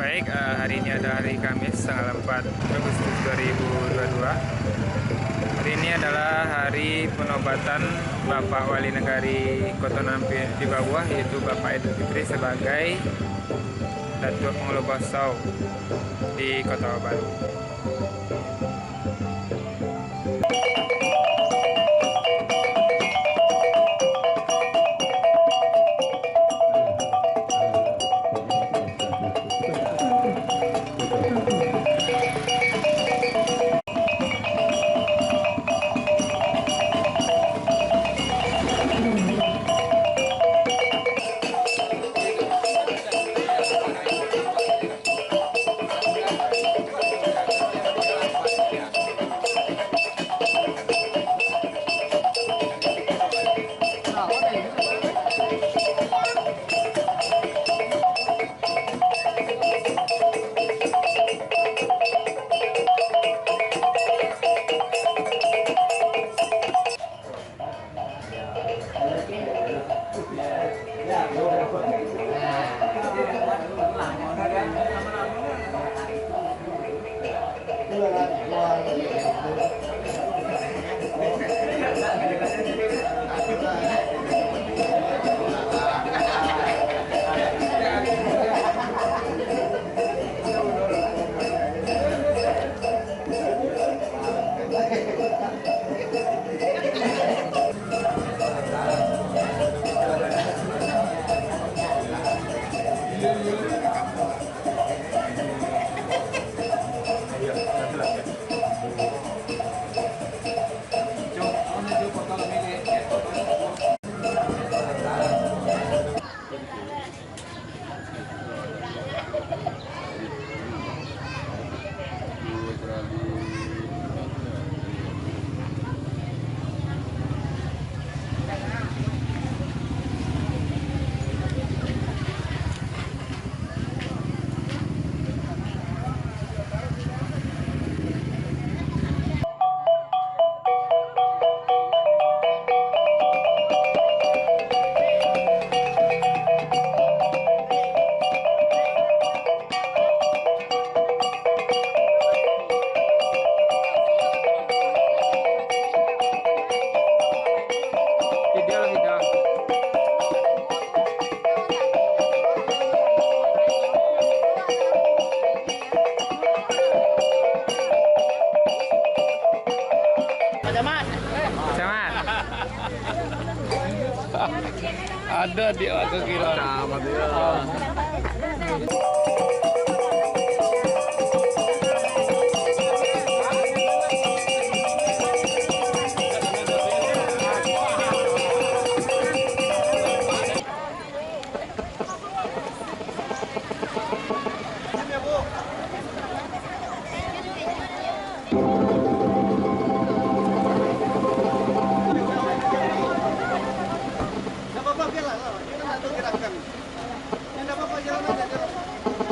Baik, hari ini ada hari Kamis tanggal 4 Agustus 2022. Hari ini adalah hari penobatan Bapak Wali Negari Kota Nampi di bawah, yaitu Bapak Idul Fitri sebagai Datuk Pengelola Bosau di Kota Baru. Ada dia ke kira. Apa-apa biarlah, kita satu gerakan. Tidak apa-apa, jalan aja.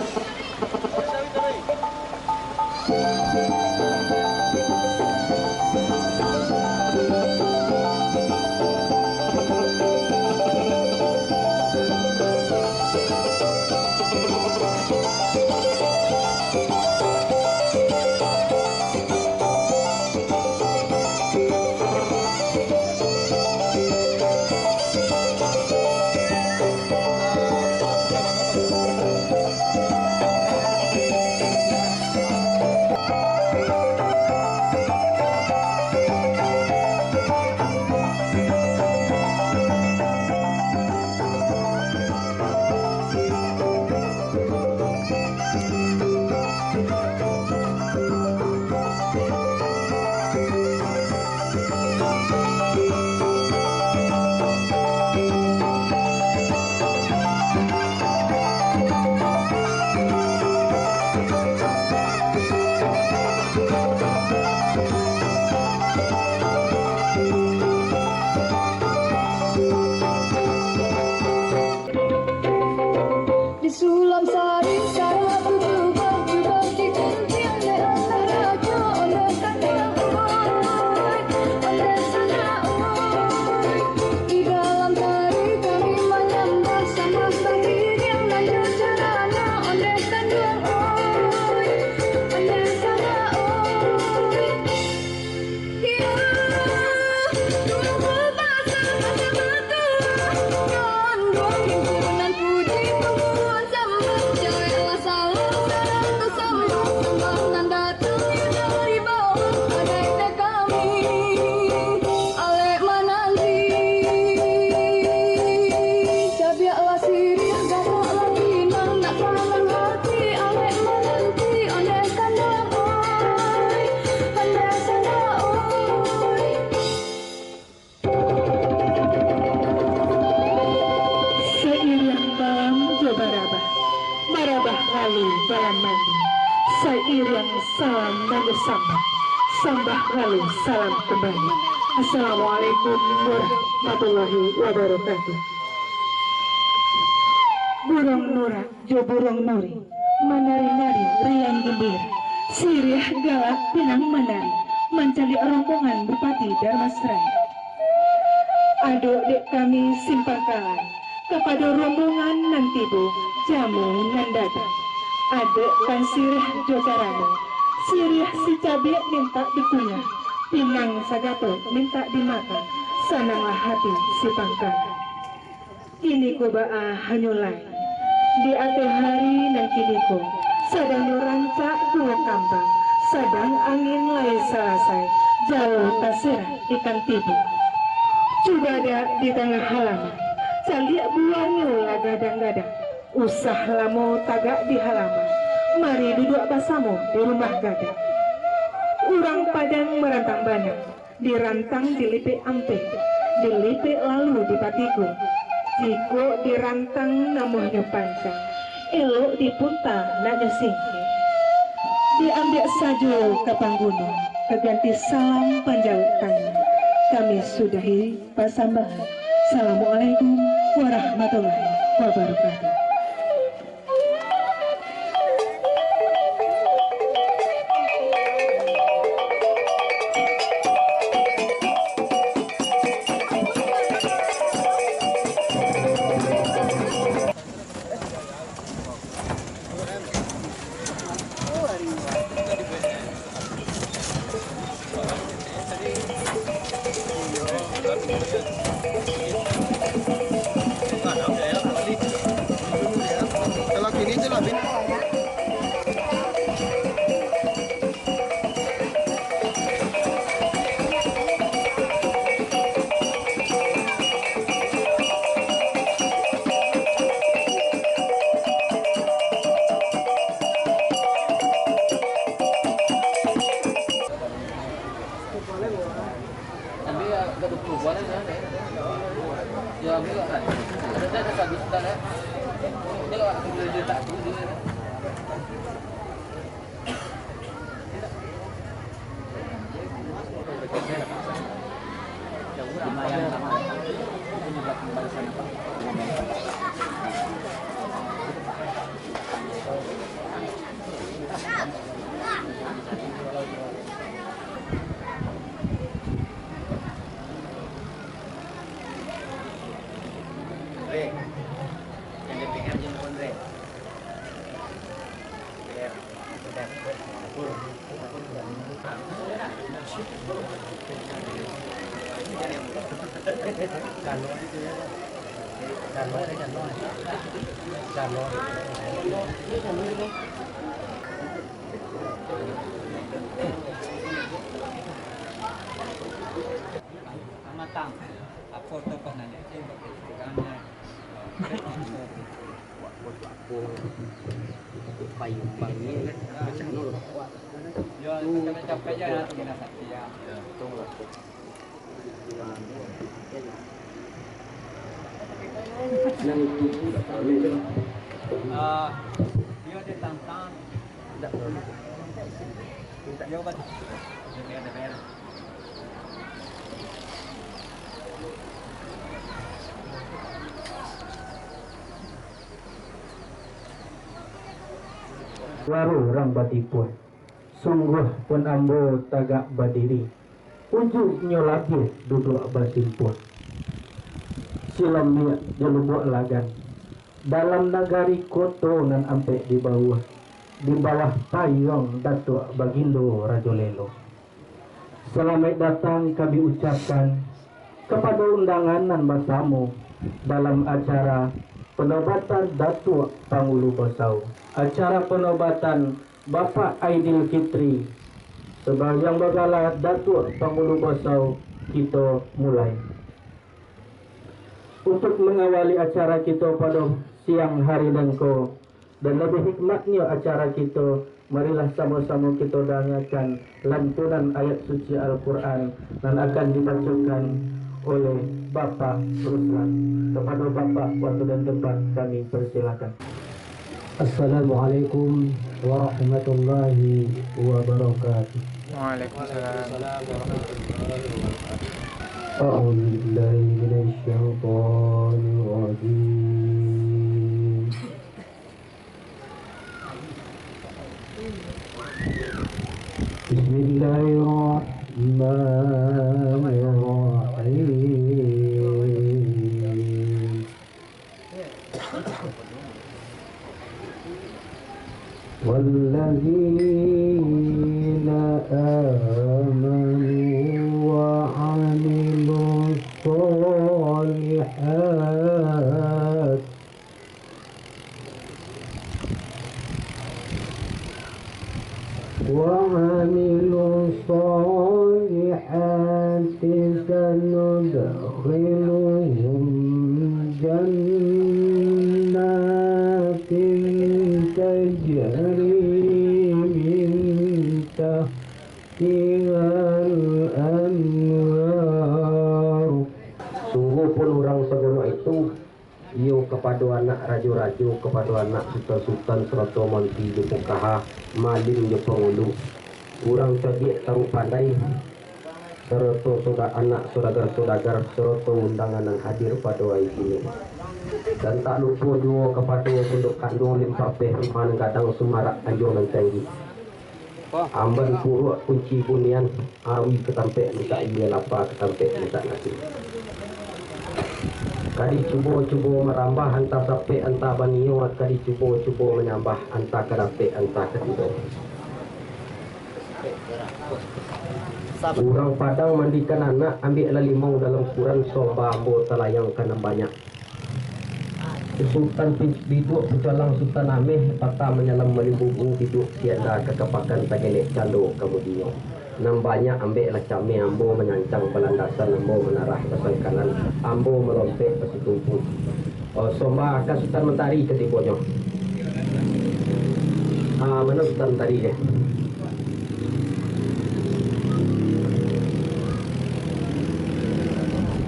alek mananti cabiaklah sirih gatok lagi nang nak palang hati alek mananti ondekan dalam oi pandai sana oi Seiring balam jabarabah marabah lalu balam mandi seiring salam nanggu sambah lalu salam kembali. Assalamualaikum warahmatullahi wabarakatuh. Burung nurak jo burung nuri menari-nari riang gembira sirih galak pinang menari mencari rombongan Bupati Darmasraya. Aduk dek kami simpakalan kepada rombongan nanti bu jamu nandada adek kan sirih jocarano sirih si cabai minta dikunyah pinang sagato minta dimakan sananglah hati si pangkalan kini ko baa hanyulai di ate hari nang kini ko sadang rancak dua kambang sadang angin lai selesai jauh tasirah ikan tibu juga ada di tengah halaman caliak buahnya lah gadang-gadang usah lamo tagak di halaman mari duduk bersama di rumah gadang urang padang merantang banang dirantang dilipik ampe dilipik lalu dipatiku jiko dirantang namuhnya pancang elok dipunta nak singkir diambil saja ke panggunung keganti salam panjang tangan kami sudahi pasambahan. Assalamualaikum warahmatullahi wabarakatuh. Kalau gini itu lebih yang DPR yang Kondre. Matang. Foto pas nanya. Payung pagi macam nol. Yo, kita capek aja nanti kita sakti ya. Tunggu. Yang itu dia ada tantang. Tidak perlu. Minta jawaban. DPR. Waru orang batipun sungguh pun ambo tagak badiri ujungnya lagi duduk batimpun silam niat jelubuk lagan dalam nagari koto nan ampe di bawah payung Datuk Bagindo Rajolelo. Selamat datang kami ucapkan kepada undangan nan bersama dalam acara penobatan Datuk Pangulu Bosau, acara penobatan Bapak Aidil Fitri Sebayang bagalah Datuk Pangulu Basau kita mulai. Untuk mengawali acara kita pada siang hari nanti dan lebih hikmatnya acara kita, marilah sama-sama kita dengarkan lantunan ayat suci Al-Quran dan akan dibacakan oleh Bapak Ruslan. Kepada Bapak waktu dan tempat kami persilakan. Assalamualaikum warahmatullahi wabarakatuh. Waalaikumsalam. A'udzu billahi minasyaitonir rajim. Bismillahirrahmanirrahim. والذين آمنوا وعملوا الصالحات سندخلهم جنات تجري من تحتها الأنهار. Sungguh pun orang segono itu yo kepada anak rajo-rajo, kepada anak sultan-sultan serta monti di Pukaha malin yo pengulu. Kurang cerdik taruh pandai serta anak saudagar-saudagar serta undangan yang hadir pada hari ini. Dan tak lupa juga kepada penduduk kandung limpapeh mana kadang semarak anjung dan tinggi. Amban puruk kunci bunian awi ketampek minta ia lapar ketampek minta nasi. Kadi cuba-cuba merambah hantar sampai hantar banio, kadi cuba-cuba menyambah hantar kerape hantar ketidur. Orang Padang mandikan anak, ambil limau dalam ukuran soba ambo telayangkan banyak. Sultan biduk pecalang Sultan Ameh patah menyalam melimbung biduk tiada kekepakan tagelek calo kemudian. Nam banyak ambil lah cami ambo menyancang pelandasan ambo menarah pasang kanan ambo melompet pasang tumpu. Somba akan Sultan Mentari ketibonyo. Mana Sultan Mentari dia?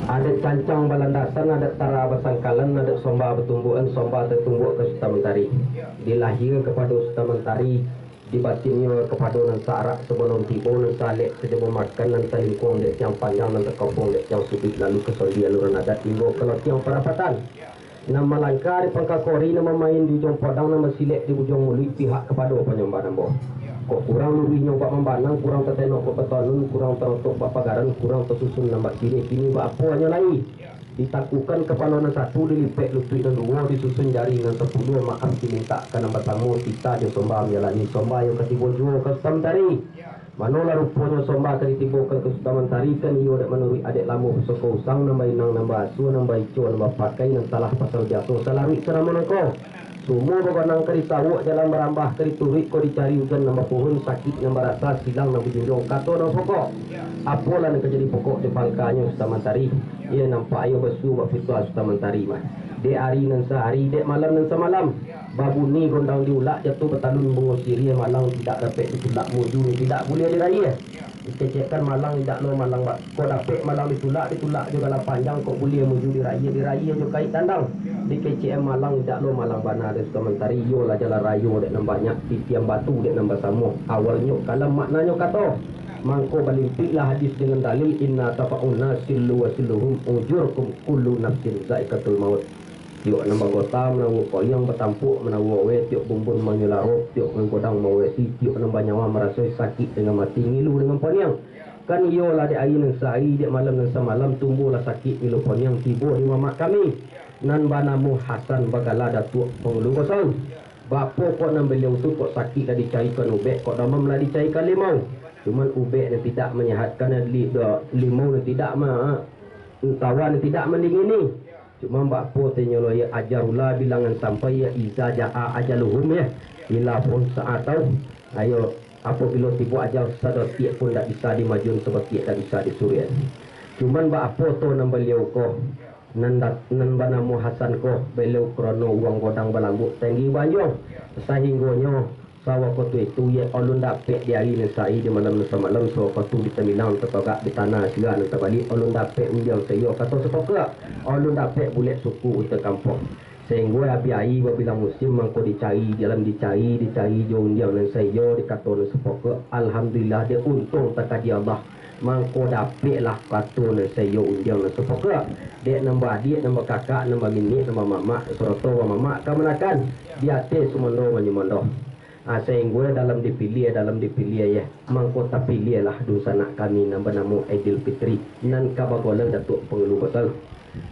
Ada cancang balandasan, ada tara basangkalan, ada somba bertumbuhan, somba tertumbuk ke Sultan Mentari. Dilahir kepada Sultan Mentari, dibatinnya kepada nan sarak sebelum tiba nan salek sejauh makan nan talingkong dek yang panjang nan terkopong dek yang subit lalu kesoldian luran adat tinggal kalau tiang perapatan. Nama langkah di pangkakori, nama main di ujung padang, nama silek di ujung mulut pihak kepada penyembah nambo. Kok kurang lebih nyoba membanang, kurang tertenok betonun, kurang terotok papagaran, kurang tersusun nambah kini apa hanya lain. Ditakukan kepala satu, dilipet lutut dan dua, disusun jari dengan 10, maaf diminta ke nombor tamu kita di somba menjalani somba yang ketibul juga ke Sultan Mentari. Manolah rupanya somba ketibulkan ke Sultan Mentari kan iyo dak menurut adik lamu pesoko usang nambah inang nambah asu nambah ijo nambah pakai nan salah pasal jatuh salari kerana menoko. Semua begonang kari sawuk jalan merambah kari turik ko dicari hujan nambah pohon sakit nambah rasa silang nambah junjung kato nambah pokok. Apalah nak jadi pokok di pangkanya Sultan Mentari. Ia nampak ayo besu buat fitwah Sultan Mentari mah. Dek hari nan sehari, dek malam nan semalam. Babu ni gondang diulak jatuh bertalun mengusiri malang tidak dapat ditulak muju tidak boleh diraya. Dikecekkan malang tidak lo malang bak. Kau dapat malang ditulak juga lah panjang kau boleh muju diraya juga kait tandang. Dikecek malang tidak lo malang bana ada Sultan Mentari yo lah jalan rayo dek banyak titian batu dek nambah samo. Awalnya kalau maknanya kata mangko balimpiklah hadis dengan dalil inna tafa'unna sillu wa silluhum ujurkum kullu nafsin zaikatul maut. Tiok nambah gota menawu koyang bertampuk menawu we tiok bumbun menyelarok tiok menggodang mawesi tiok nambah nyawa merasa sakit dengan mati ngilu dengan poniang. Kan iyo lah di air nan sehari di malam nan semalam tumbuhlah sakit ngilu poniang tiba di mamak kami. Nan banamu Hasan bagala datuk pengulu kosong. Bapa kok nan beliau tu kok sakit dah dicarikan ubek kok damam lah dicarikan limau. Cuman ubek dan tidak menyehatkan limau dan tidak tawan tidak mendingini. Cuma mbak po tanya ya ajarullah bilangan sampai ya iza jaa ajaluhum ya bila pun saat tahu ayo apabila tiba ajal sadar tiap pun tak bisa dimajun sebab tiap tak bisa disurian. Cuman ba apa to nan beliau ko nan banamu Hasan ko beliau krono uang godang balambuk tinggi banjong sehinggonyo sawa ko tu itu ye olun dapet di hari ni sai di malam semalam so ko tu diteminang tetogak di tanah sila nan tabali olun dapet undiang sayo kata sepoka olun dapet bulet suku uta kampung sehingga abiai bila musim mangko dicari dicari jo undiang nan sayo dikata nan sepoka alhamdulillah dia untung takadi Allah mangko dapet lah kata nan sayo undiang nan sepoka dia nambah adik nambah kakak nambah minit nambah mamak seroto wa mamak kamanakan dia te sumondo manyumondo. Sehingga dalam dipilih ya mangko tak pilih lah dosa nak kami nama namu Aidil Fitri nan kabagolan datuk pengelu betul.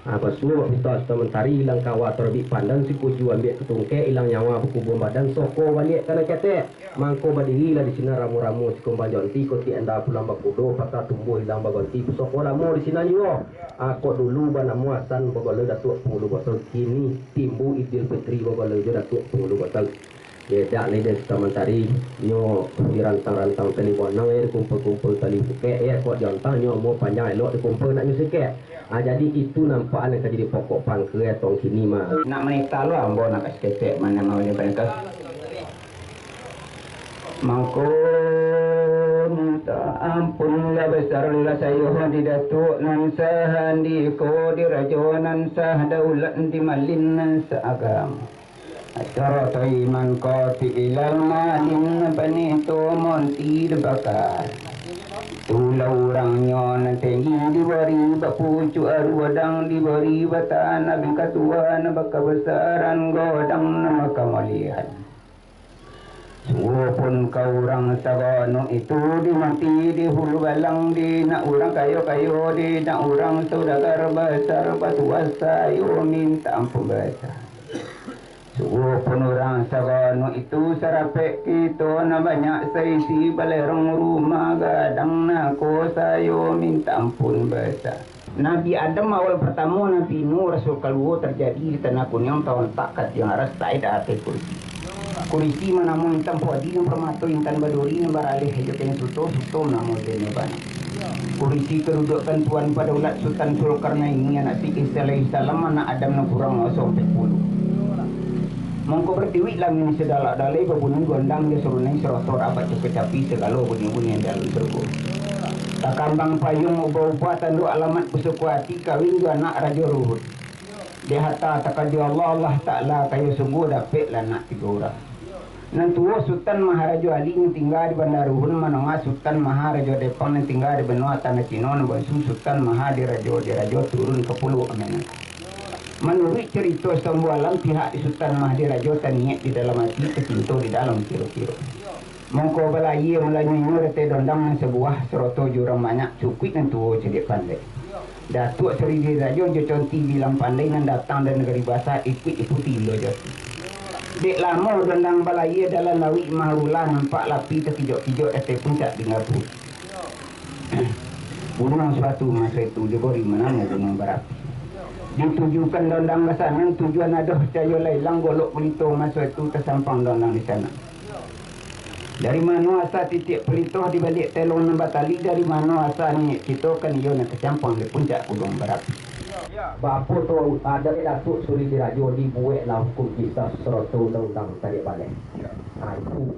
Pasua kita sementari hilang kawa terbit pandan si kuju ambil ketungke hilang nyawa berkubur badan soko balik kana kete mangko berdiri lah di sini ramu-ramu si kumba jonti koti anda pulang bakudo patah tumbuh hilang bagonti soko ramu di sini juga. Kok dulu banamu Hasan bagolan datuk pengelu betul kini timbu Aidil Fitri bagolan juga datuk pengelu betul. Ya dak ni des sementari nyo dirantang-rantang telefon nang kumpul-kumpul tali buke ya kok jontang nyo mau panjang elok dikumpul nak nyusike. Jadi itu nampak nak jadi pokok pangke tong sini mah. Nak menita lo ambo nak kecek mana mau dia mereka. Mangko minta ampun la besar la sayuh di datuk nan sahandi ko di rajonan sah daulat di malin nan seagam. Acara iman koti ilal malin panito monti debakar. Tulau orangnya nanti diberi bapucu arwadang diberi batan nabi katuan baka besaran godang nama kamalian. Walaupun kau orang sagano itu dimati di hulu balang di nak orang kayo di nak orang saudagar besar batuasa yo minta ampun besar. Walaupun orang sagano itu sarapek kita na banyak saisi balerong rumah gadang nako sayo minta ampun besar. Nabi Adam awal pertama Nabi Nuh Rasul Kalwo terjadi di tanah Kunyong tahun takat yang aras tak ada ate kursi. Kursi manamu intan puadi yang permato intan baduri yang baralih hejoknya suto namu dene bana. Kursi kedudukan tuan pada ulat Sultan Sulkarnaini anak Sikis alaihi salam anak Adam na kurang 10. Mongko bertiwi lang ni sedalak-dalai babunun gondang dia suruh nai serotor apa kecapi segala bunyi-bunyi yang dalam surga. Takambang payung ubah-ubah tanduk alamat pusukuati kawin dua anak Raja Ruhut. Dia hatta takadi Allah Ta'ala kayu sungguh dapet lah anak 3 orang. Nantua Sultan Maharaja Ali yang tinggal di Bandar Ruhun manonga Sultan Maharaja Depang yang tinggal di benua tanah Cina nabasu Sultan Maharaja turun ke Pulau Amenan. Menurut cerita sembualan pihak Sultan Maharaja taniak di dalam hati kecinto di dalam kiro-kiro. Mongko balai melanyu rete dondang sebuah seroto jurang banyak cukik dan tuo cedik pandai. Datuk Seri Raja jo conti bilang pandai nan datang dan negeri bahasa ikut ikuti lo jati. Dek lama dondang balai dalam lawi mahulah nampak lapi terkijok-kijok ete puncak dengar pun. Gunung suatu masa itu diberi menama gunung berapi. Ditujukan dondang ke sana tujuan ada cayo lailang golok pelito masa itu tersampang dondang di sana. Dari mana asal titik pelito di balik telong nambah tali dari mana asal ni kita kan iyo nak tersampang di puncak gunung berapi. Bapa tu ada Datuk Suri Dirajo dibuat lah hukum kisah seroto undang-undang tarik balik. Itu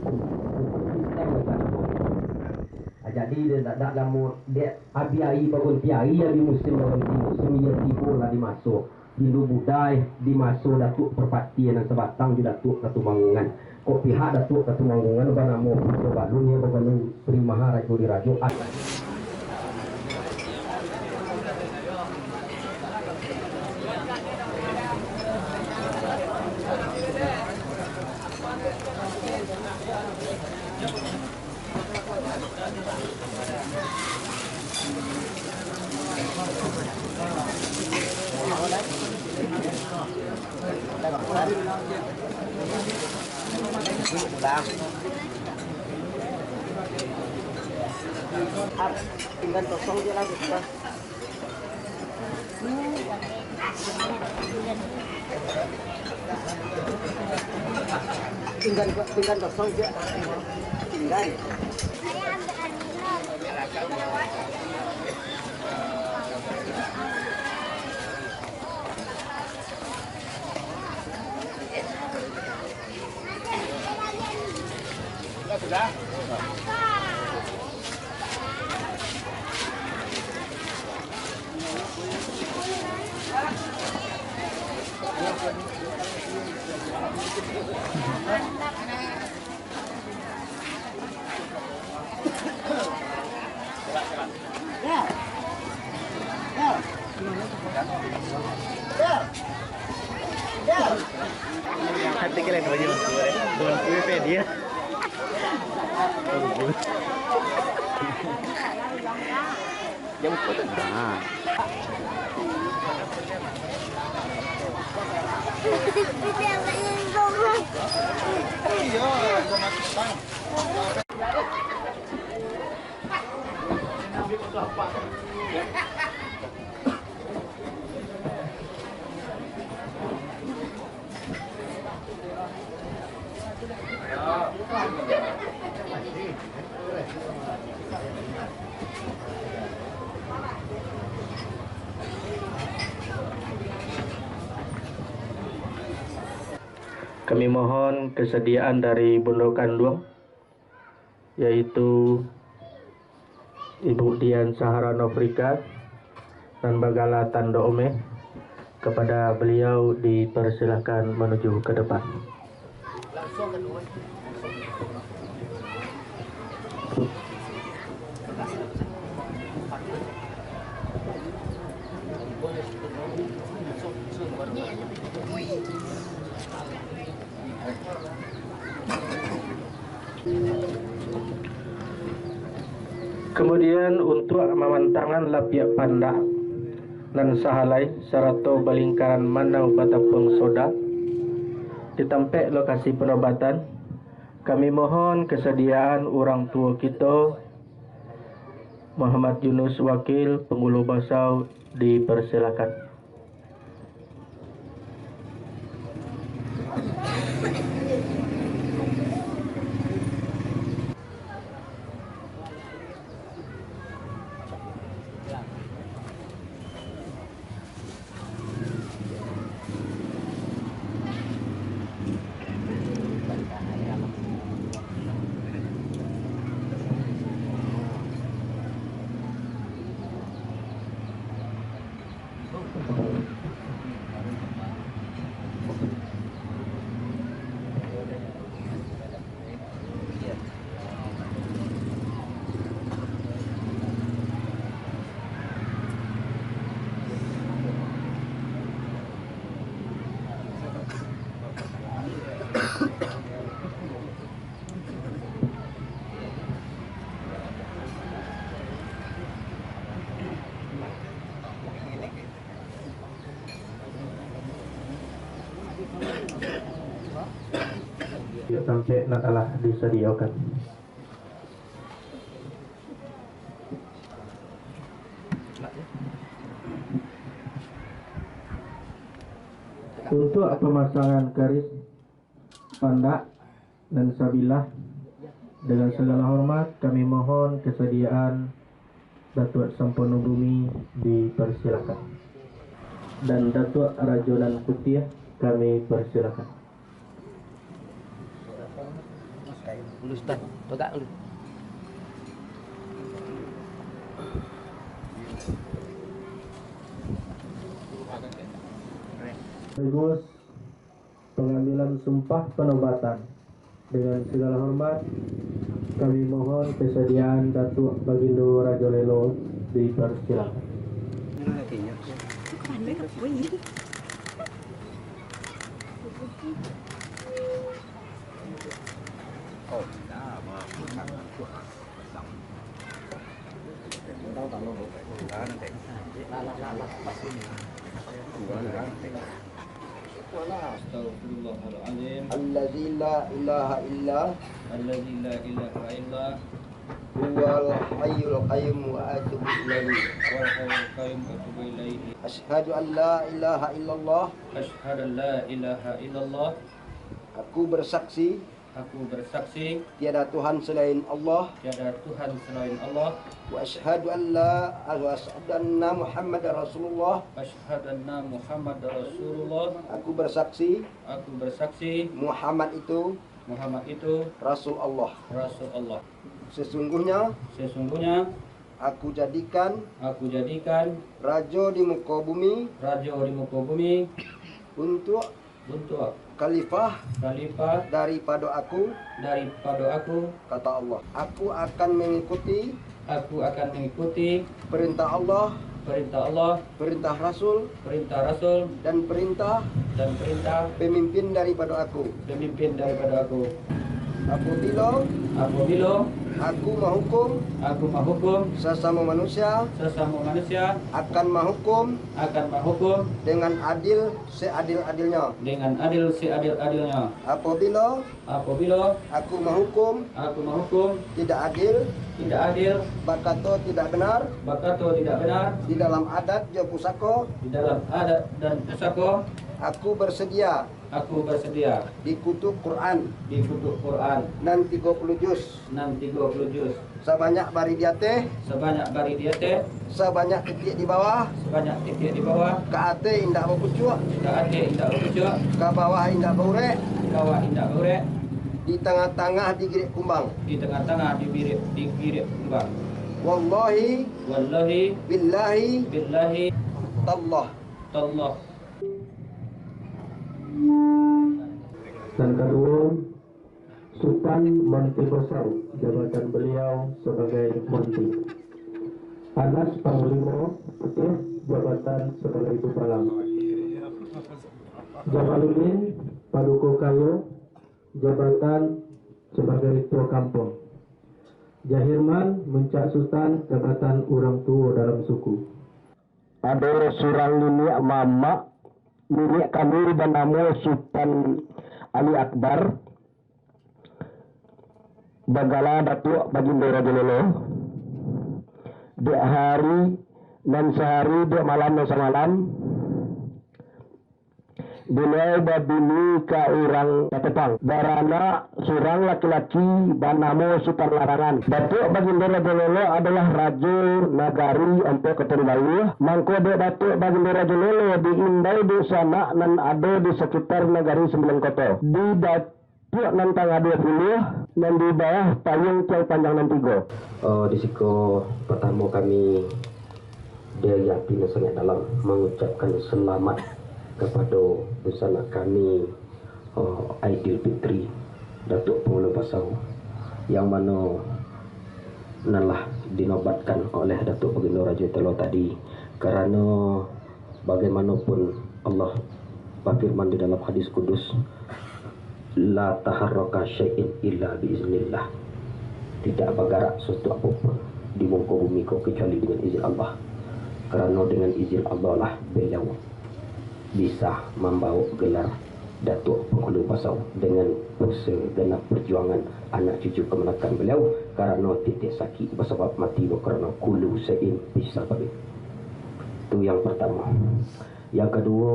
jadi dia tak lama dia abiai bangun tiari yang di musim ia tiba lah dimasuk Hindu budai dimasuk Datuk Perpatian dan sebatang di Datuk Ketumanggungan. Kok pihak Datuk Ketumanggungan bernama Putu Balun yang berganu Primaha Rajo Dirajo. Tinggal kosong dia lagi. Tinggal kosong dia. Hati kalian baju dengan Wikipedia. Jam foto. Nah. Kami mohon kesediaan dari Bondo Kandung, yaitu Ibu Dian Sahara Nofrika dan Bagala Tando Ome. Kepada beliau dipersilahkan menuju ke depan. Kemudian untuk mamantangan lapiak panda dan sahalai sarato balingkaran manau batapung soda ditampek lokasi penobatan. Kami mohon kesediaan orang tua kita Muhammad Yunus Wakil Pengulu Basau dipersilakan. Sampai nak telah disediakan. Untuk pemasangan garis pandak dan sabilah, dengan segala hormat kami mohon kesediaan Datuk Sampono Bumi dipersilakan, dan Datuk Rajonan Putih kami persilakan. Lulus dah, tegak lu. Sekaligus pengambilan sumpah penobatan. Dengan segala hormat kami mohon kesediaan Datuk Bagindo Rajolelo dipersilakan. Alladzi la ilaha illa huwal hayyul qayyum wa atubu ilaihi. Asyhadu an la ilaha illallah. Asyhadu an la ilaha illallah. Aku bersaksi Aku bersaksi tiada Tuhan selain Allah. tiada Tuhan selain Allah. Wa asyhadu anna Muhammadar Rasulullah. Asyhadu anna Muhammad Rasulullah. Aku bersaksi Muhammad itu Rasul Allah. Rasul Allah. Sesungguhnya aku jadikan raja di muka bumi untuk khalifah daripada aku, kata Allah. Aku akan mengikuti perintah Allah, perintah Rasul, dan perintah pemimpin daripada aku. Apabila aku menghukum sesama manusia akan menghukum dengan adil seadil-adilnya. Apabila aku menghukum tidak adil, bakato tidak benar di dalam adat dan pusaka, aku bersedia dikutuk Quran nan 30 juz sebanyak bari diate sebanyak titik di bawah ke ate indak berpucuk ke bawah indak berurek di tengah-tengah digirik kumbang. Wallahi billahi tallah. Dan kedua, Sultan Monti Besar, jabatan beliau sebagai Monti. Anas Panglima Putih, jabatan sebagai Tupalang. Jamaluddin Paduko Kayo, jabatan sebagai Tua Kampung. Jahirman Muncak Sultan, jabatan orang tua dalam suku. Ada surang ini mama milik kami bernama Sultan Ali Akbar Bagala Datuk Baginda Raja Lolo. Dua hari dan sehari, 2 malam dan semalam beliau babini ke orang Katepang. Barana surang laki-laki bernama Sultan Larangan. Datuk Baginda Raja Lolo adalah Raja Nagari untuk Keterbayu. Mangko Datuk Baginda Raja Lolo diindai di sana dan ada di sekitar Nagari 9 kota. Di Datuk nan tanggal 20 dan di bawah payung Cai Panjang nan 3. Di siku pertama kami dia yakin sangat dalam mengucapkan selamat kepada busana kami Aidilfitri Datuk Pengelola Pasau yang mana nalah dinobatkan oleh Datuk Baginda Raja Telo tadi, kerana bagaimanapun Allah berfirman di dalam hadis kudus, la taharraka syai'in illa biiznillah, tidak bergerak sesuatu apapun di muka bumi kau kecuali dengan izin Allah, kerana dengan izin Allah lah beliau bisa membawa gelar Datuk Penghulu Pasau dengan segenap perjuangan anak cucu kemenakan beliau, kerana titik sakit bersebab mati kerana kulu sein bisa bagi. Itu yang pertama. Yang kedua,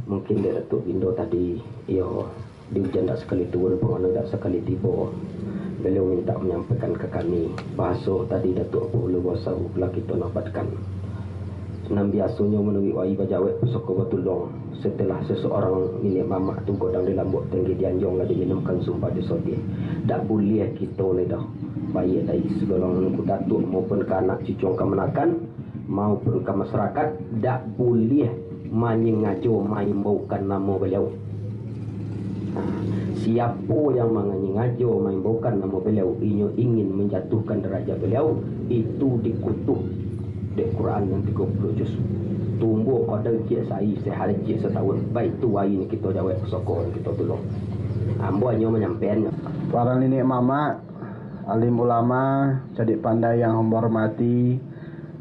mungkin Datuk Bindo tadi diujian tak sekali turun, pengono tak sekali tiba. Beliau minta menyampaikan ke kami bahasa tadi Datuk Penghulu Pasau telah kita nobatkan. Nam biasanya menunggu wai bajawet pusaka batulong setelah seseorang milik mamak tu godang di lambuk tinggi dianjong lah diminumkan sumpah di sodi. Tak boleh kita oleh dah baik dari segolongan ku datuk maupun ke anak cucu kemenakan maupun ke masyarakat, tak boleh menyengaja main baukan nama beliau. Siapa yang menyengaja main baukan nama beliau, ingin menjatuhkan derajat beliau, itu dikutuk di Quran yang 30 juz. Tumbuh pada cik saya sehari cik setahun. Baik tu hari ni kita jawab sokong kita tolong. Ambo hanya menyampaikannya. Para nenek mama, alim ulama, cerdik pandai yang hamba hormati.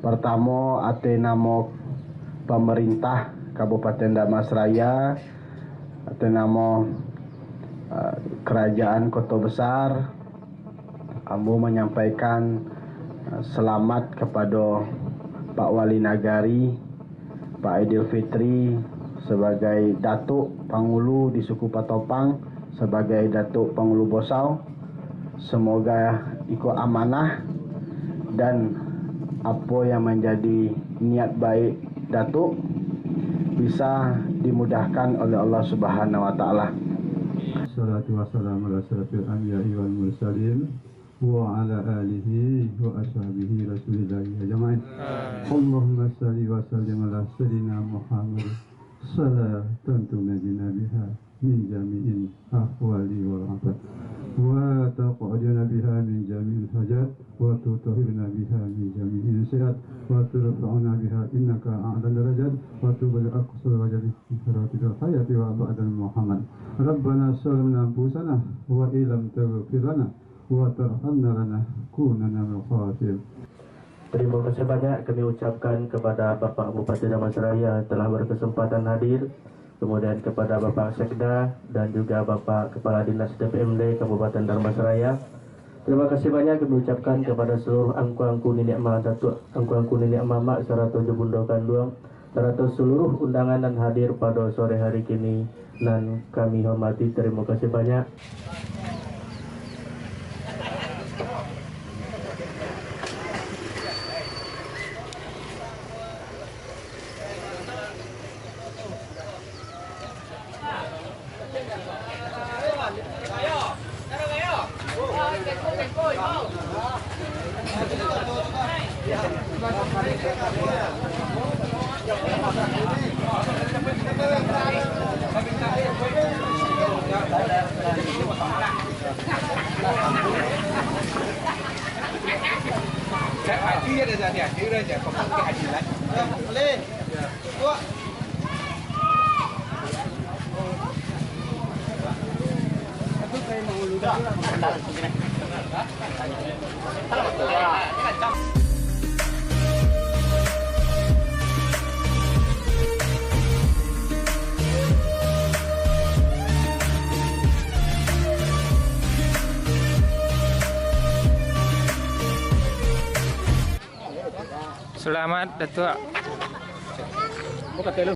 Pertama, ate nama pemerintah Kabupaten Damasraya, ate nama kerajaan Kota Besar. Ambo menyampaikan selamat kepada Pak Wali Nagari, Pak Aidilfitri, sebagai Datuk Pangulu di suku Patopang, sebagai Datuk Pangulu Bosau. Semoga ikut amanah dan apa yang menjadi niat baik Datuk bisa dimudahkan oleh Allah Subhanahu wa taala. Salatu wassalamu ala asyrafil anbiya'i wal mursalin wa ala alihi wa ashabihi rasulillahi ajma'in. Allahumma salli wa sallim ala sayyidina Muhammad salatan tunajina biha min jami'il ahwali wal afat wa taqadina biha min jami'il hajat wa tutahhirna biha min jami'il sayyi'at wa turfa'una biha innaka a'la darajat wa tuballigh aqsal wajhi siratal hayati wa ba'dal Muhammad. Rabbana salamna anfusana wa illam taghfir lana wa tarhamna lanakunanna minal khasirin. Terima kasih banyak kami ucapkan kepada Bapak Bupati Damansaraya telah berkesempatan hadir, kemudian kepada Bapak Sekda dan juga Bapak Kepala Dinas DPMD Kabupaten Damansaraya. Terima kasih banyak kami ucapkan kepada seluruh angku-angku nenek mak datuk, angku-angku nenek mamak serta Jubundo Kanduang, serta seluruh undangan dan hadir pada sore hari kini dan kami hormati. Terima kasih banyak. Selamat Datuk.